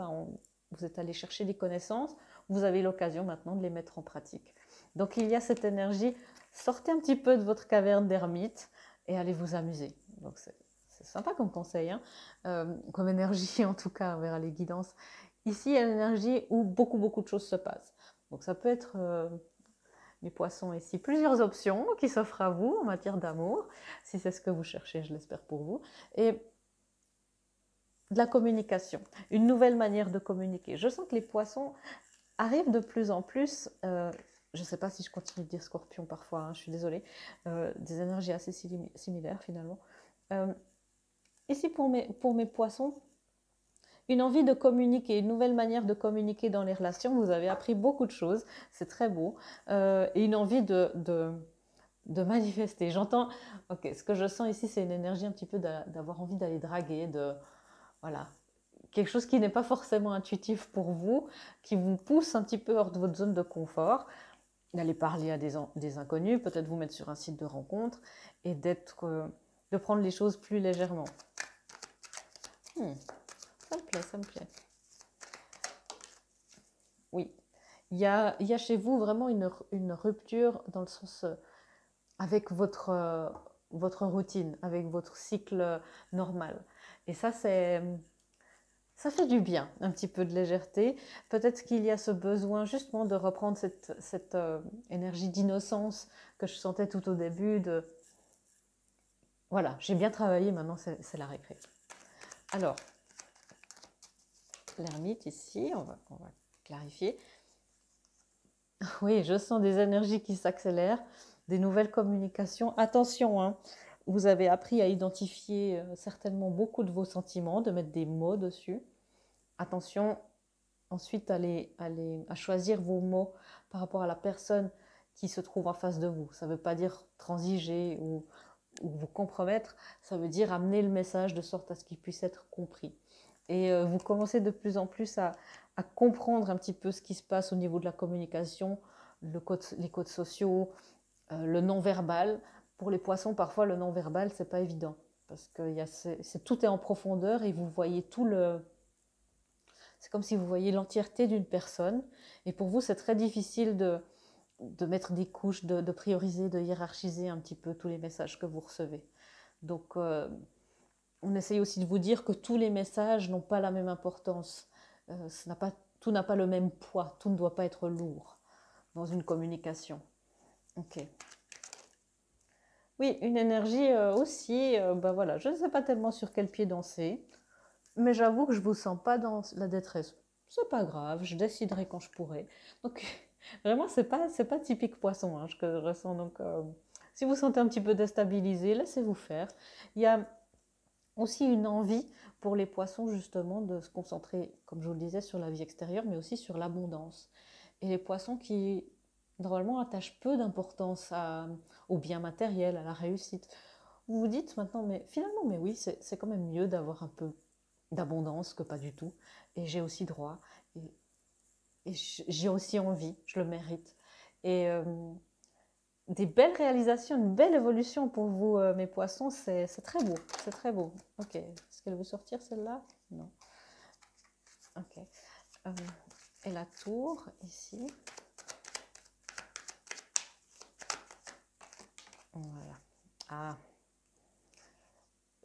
vous êtes allé chercher des connaissances, vous avez l'occasion maintenant de les mettre en pratique. Donc, il y a cette énergie, sortez un petit peu de votre caverne d'ermite et allez vous amuser. Donc, c'est sympa comme conseil, hein, comme énergie en tout cas, on verra les guidances. Ici, il y a une énergie où beaucoup de choses se passent. Donc, ça peut être... mes poissons ici, plusieurs options qui s'offrent à vous en matière d'amour, si c'est ce que vous cherchez, je l'espère pour vous. Et de la communication, une nouvelle manière de communiquer. Je sens que les poissons arrivent de plus en plus, je ne sais pas si je continue de dire scorpion parfois, hein, je suis désolée, des énergies assez similaires finalement. Ici pour mes poissons, une envie de communiquer, une nouvelle manière de communiquer dans les relations. Vous avez appris beaucoup de choses, c'est très beau. Et une envie de manifester. J'entends, ok, ce que je sens ici, c'est une énergie un petit peu d'avoir envie d'aller draguer, voilà, quelque chose qui n'est pas forcément intuitif pour vous, qui vous pousse un petit peu hors de votre zone de confort, d'aller parler à des inconnus, peut-être vous mettre sur un site de rencontre et de prendre les choses plus légèrement. Ça me plaît, ça me plaît. Oui, il y a chez vous vraiment une rupture dans le sens avec votre routine, avec votre cycle normal. Et ça fait du bien, un petit peu de légèreté. Peut-être qu'il y a ce besoin justement de reprendre cette énergie d'innocence que je sentais tout au début. Voilà, j'ai bien travaillé, maintenant c'est la récré. Alors, l'ermite ici, on va clarifier. Oui, je sens des énergies qui s'accélèrent, des nouvelles communications. Attention, hein, vous avez appris à identifier certainement beaucoup de vos sentiments, de mettre des mots dessus. Attention ensuite à choisir vos mots par rapport à la personne qui se trouve en face de vous. Ça ne veut pas dire transiger ou vous compromettre, ça veut dire amener le message de sorte à ce qu'il puisse être compris. Et vous commencez de plus en plus à comprendre un petit peu ce qui se passe au niveau de la communication, les codes sociaux, le non-verbal. Pour les poissons, parfois, le non-verbal, c'est pas évident. Parce que tout est en profondeur et vous voyez tout le... C'est comme si vous voyez l'entièreté d'une personne. Et pour vous, c'est très difficile de mettre des couches, de prioriser, de hiérarchiser un petit peu tous les messages que vous recevez. Donc, on essaye aussi de vous dire que tous les messages n'ont pas la même importance. Tout n'a pas le même poids. Tout ne doit pas être lourd dans une communication. Ok. Oui, une énergie aussi, bah voilà, je ne sais pas tellement sur quel pied danser, mais j'avoue que je vous sens pas dans la détresse. C'est pas grave, je déciderai quand je pourrai. Donc vraiment, c'est pas typique poisson hein, que je ressens. Donc si vous sentez un petit peu déstabilisé, laissez-vous faire. Il y a aussi une envie pour les poissons justement de se concentrer, comme je vous le disais, sur la vie extérieure, mais aussi sur l'abondance. Et les poissons qui normalement attachent peu d'importance au bien matériel, à la réussite. Vous vous dites maintenant, mais finalement, mais oui, c'est quand même mieux d'avoir un peu d'abondance que pas du tout. Et j'ai aussi droit. Et, et j'ai aussi envie, je le mérite. Et des belles réalisations, une belle évolution pour vous, mes poissons, c'est très beau. C'est très beau. Ok. Est-ce qu'elle veut sortir celle-là? Non. Ok. Euh, et la tour, ici. Voilà. Ah,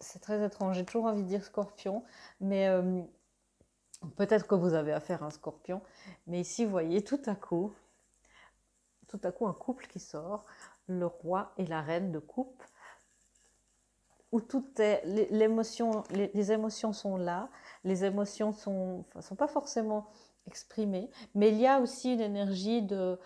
c'est très étrange. J'ai toujours envie de dire scorpion, mais peut-être que vous avez affaire à un scorpion. Mais ici, vous voyez, tout à coup, un couple qui sort, le roi et la reine de coupe, où tout est, l'émotion, les émotions sont là, les émotions sont pas forcément exprimées, mais il y a aussi une énergie de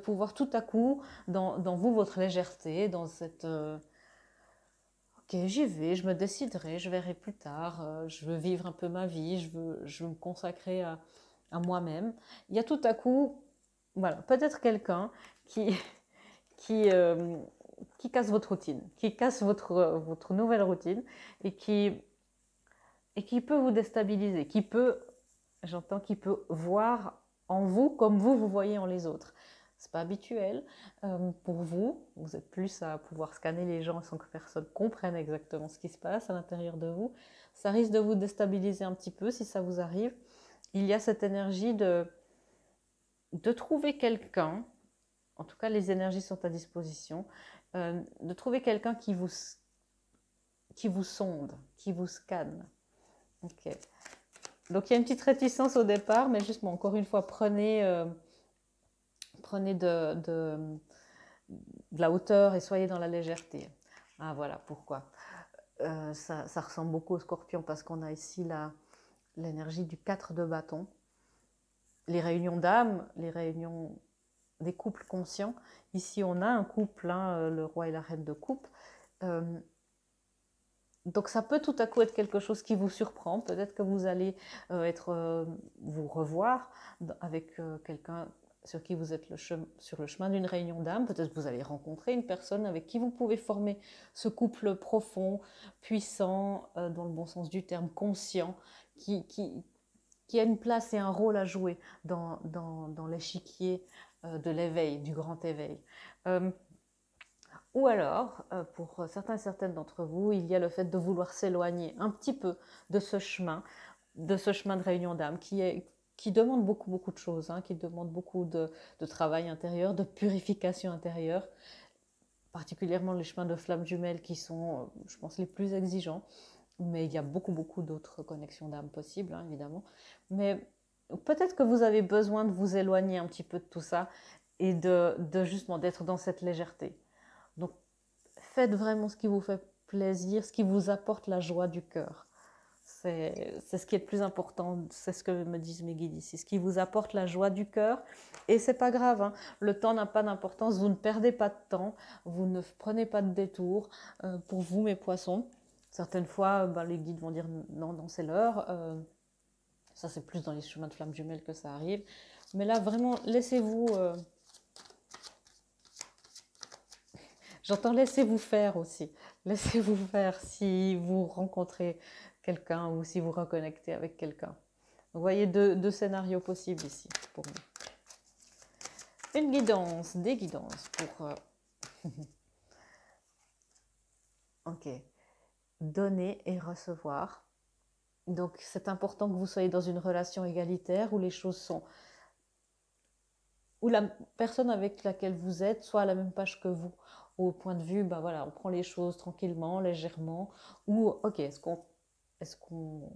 pouvoir tout à coup, dans vous, votre légèreté, dans cette ok, j'y vais, je me déciderai, je verrai plus tard, je veux vivre un peu ma vie, je veux me consacrer à moi-même. Il y a tout à coup, voilà, peut-être quelqu'un qui, qui, euh, qui casse votre routine, qui casse votre nouvelle routine et qui peut vous déstabiliser, j'entends, qui peut voir en vous comme vous voyez en les autres. C'est pas habituel pour vous. Vous êtes plus à pouvoir scanner les gens sans que personne comprenne exactement ce qui se passe à l'intérieur de vous. Ça risque de vous déstabiliser un petit peu si ça vous arrive. Il y a cette énergie de trouver quelqu'un, en tout cas les énergies sont à disposition, de trouver quelqu'un qui vous sonde, qui vous scanne. Ok. Donc il y a une petite réticence au départ, mais justement, encore une fois, prenez de la hauteur et soyez dans la légèreté. Ah voilà pourquoi. Ça ressemble beaucoup au scorpion parce qu'on a ici l'énergie du 4 de bâton. Les réunions d'âme, les réunions des couples conscients. Ici, on a un couple, hein, le roi et la reine de coupe. Euh, donc ça peut tout à coup être quelque chose qui vous surprend. Peut-être que vous allez vous revoir avec quelqu'un sur qui vous êtes sur le chemin d'une réunion d'âme. Peut-être que vous allez rencontrer une personne avec qui vous pouvez former ce couple profond, puissant, dans le bon sens du terme, conscient, qui a une place et un rôle à jouer dans l'échiquier de l'éveil, du grand éveil. Euh, ou alors, pour certains et certaines d'entre vous, il y a le fait de vouloir s'éloigner un petit peu de ce chemin, de réunion d'âme qui demande beaucoup, beaucoup de choses, hein, qui demande beaucoup de travail intérieur, de purification intérieure, particulièrement les chemins de flammes jumelles qui sont, je pense, les plus exigeants. Mais il y a beaucoup, beaucoup d'autres connexions d'âme possibles, hein, évidemment. Mais peut-être que vous avez besoin de vous éloigner un petit peu de tout ça et justement d'être dans cette légèreté. Donc, faites vraiment ce qui vous fait plaisir, ce qui vous apporte la joie du cœur. C'est ce qui est le plus important, c'est ce que me disent mes guides ici, ce qui vous apporte la joie du cœur. Et c'est pas grave, hein, le temps n'a pas d'importance, vous ne perdez pas de temps, vous ne prenez pas de détour pour vous, mes poissons. Certaines fois, les guides vont dire non, non, c'est l'heure. Ça, c'est plus dans les chemins de flammes jumelles que ça arrive. Mais là, vraiment, laissez-vous. J'entends laissez-vous faire aussi. Laissez-vous faire si vous rencontrez quelqu'un ou si vous reconnectez avec quelqu'un. Vous voyez deux scénarios possibles ici pour nous. Une guidance, des guidances pour ok, donner et recevoir. Donc c'est important que vous soyez dans une relation égalitaire où les choses sont, où la personne avec laquelle vous êtes soit à la même page que vous. Au point de vue, voilà, on prend les choses tranquillement, légèrement, ou ok, est-ce qu'on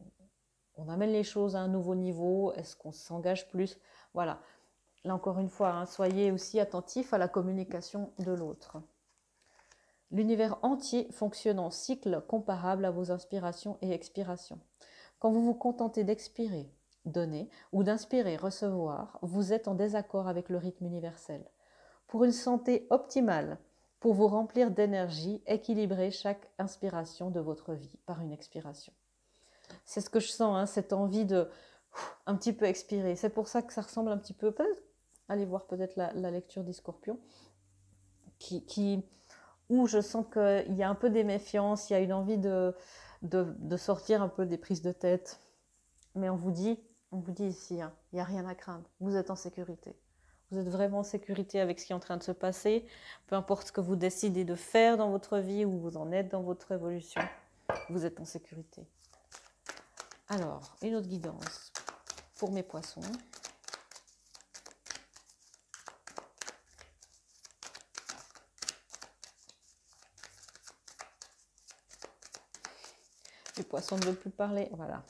on amène les choses à un nouveau niveau, est-ce qu'on s'engage plus? Voilà. Là encore une fois, hein, soyez aussi attentifs à la communication de l'autre. L'univers entier fonctionne en cycle comparable à vos inspirations et expirations. Quand vous vous contentez d'expirer, donner, ou d'inspirer, recevoir, vous êtes en désaccord avec le rythme universel. Pour une santé optimale, pour vous remplir d'énergie, équilibrez chaque inspiration de votre vie par une expiration. C'est ce que je sens, hein, cette envie de un petit peu expirer. C'est pour ça que ça ressemble un petit peu, allez voir peut-être la lecture des Scorpions, où je sens qu'il y a un peu des méfiances, il y a une envie de sortir un peu des prises de tête. Mais on vous dit ici, hein, il n'y a rien à craindre, vous êtes en sécurité. Vous êtes vraiment en sécurité avec ce qui est en train de se passer. Peu importe ce que vous décidez de faire dans votre vie, où vous en êtes dans votre évolution, vous êtes en sécurité. Alors, une autre guidance pour mes poissons. Les poissons ne veulent plus parler, voilà.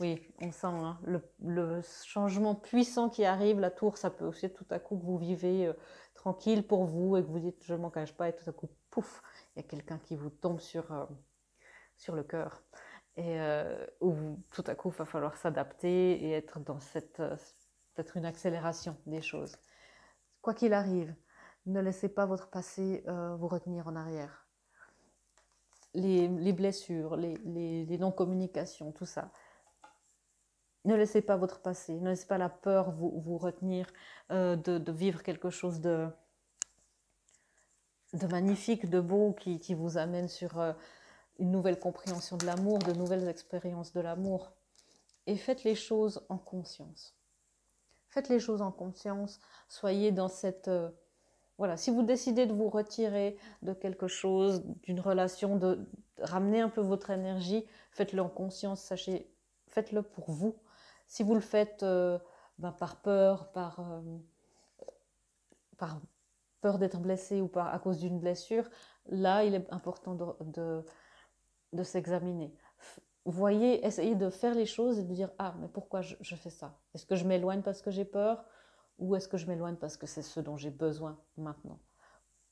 Oui, on sent hein, le changement puissant qui arrive. La tour, ça peut aussi être tout à coup que vous vivez tranquille pour vous et que vous dites je ne m'en cache pas et tout à coup, pouf, il y a quelqu'un qui vous tombe sur le cœur. Et où tout à coup, il va falloir s'adapter et être dans peut-être une accélération des choses. Quoi qu'il arrive, ne laissez pas votre passé vous retenir en arrière. Les blessures, les non-communications, tout ça. Ne laissez pas votre passé, ne laissez pas la peur vous retenir de vivre quelque chose de magnifique, de beau qui vous amène sur une nouvelle compréhension de l'amour, de nouvelles expériences de l'amour. Et faites les choses en conscience. Faites les choses en conscience, soyez dans cette... voilà, si vous décidez de vous retirer de quelque chose, d'une relation, de ramener un peu votre énergie, faites-le en conscience, sachez, faites-le pour vous. Si vous le faites par peur, par peur d'être blessé ou à cause d'une blessure, là, il est important de s'examiner. Voyez, essayez de faire les choses et de dire « Ah, mais pourquoi je fais ça? Est-ce que je m'éloigne parce que j'ai peur ou est-ce que je m'éloigne parce que c'est ce dont j'ai besoin maintenant ?»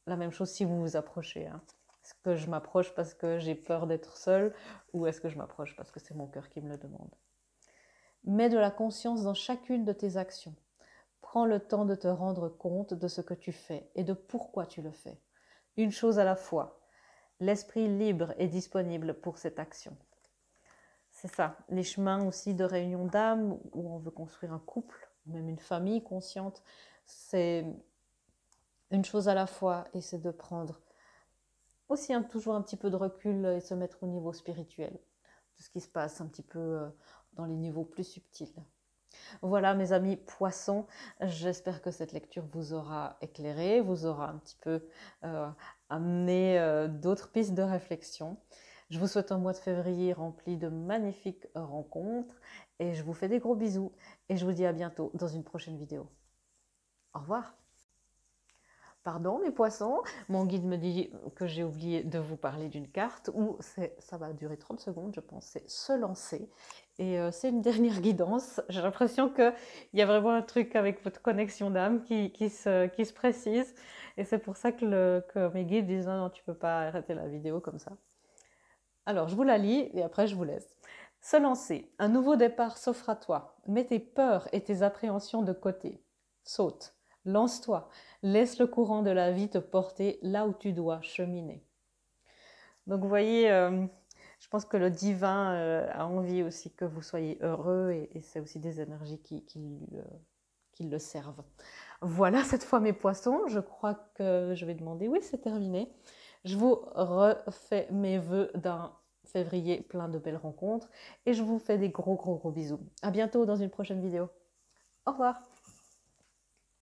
La même chose si vous vous approchez. Hein. Est-ce que je m'approche parce que j'ai peur d'être seule ou est-ce que je m'approche parce que c'est mon cœur qui me le demande? Mets de la conscience dans chacune de tes actions. Prends le temps de te rendre compte de ce que tu fais et de pourquoi tu le fais. Une chose à la fois. L'esprit libre est disponible pour cette action. C'est ça, les chemins aussi de réunion d'âme où on veut construire un couple, même une famille consciente, c'est une chose à la fois et c'est de prendre aussi toujours un petit peu de recul et se mettre au niveau spirituel de ce qui se passe un petit peu dans les niveaux plus subtils. Voilà mes amis poissons, j'espère que cette lecture vous aura éclairé, vous aura un petit peu amené d'autres pistes de réflexion. Je vous souhaite un mois de février rempli de magnifiques rencontres et je vous fais des gros bisous et je vous dis à bientôt dans une prochaine vidéo. Au revoir. Pardon mes poissons, mon guide me dit que j'ai oublié de vous parler d'une carte où ça va durer 30 secondes, je pense, c'est se lancer. Et c'est une dernière guidance. J'ai l'impression qu'il y a vraiment un truc avec votre connexion d'âme qui se précise. Et c'est pour ça que mes guides disent non, tu ne peux pas arrêter la vidéo comme ça. Alors, je vous la lis et après je vous laisse. Se lancer. Un nouveau départ s'offre à toi. Mets tes peurs et tes appréhensions de côté. Saute. Lance-toi, laisse le courant de la vie te porter là où tu dois cheminer. Donc vous voyez, je pense que le divin a envie aussi que vous soyez heureux et c'est aussi des énergies qui le servent. Voilà cette fois mes poissons, je crois que je vais demander, oui c'est terminé. Je vous refais mes vœux d'un février plein de belles rencontres et je vous fais des gros bisous. À bientôt dans une prochaine vidéo. Au revoir.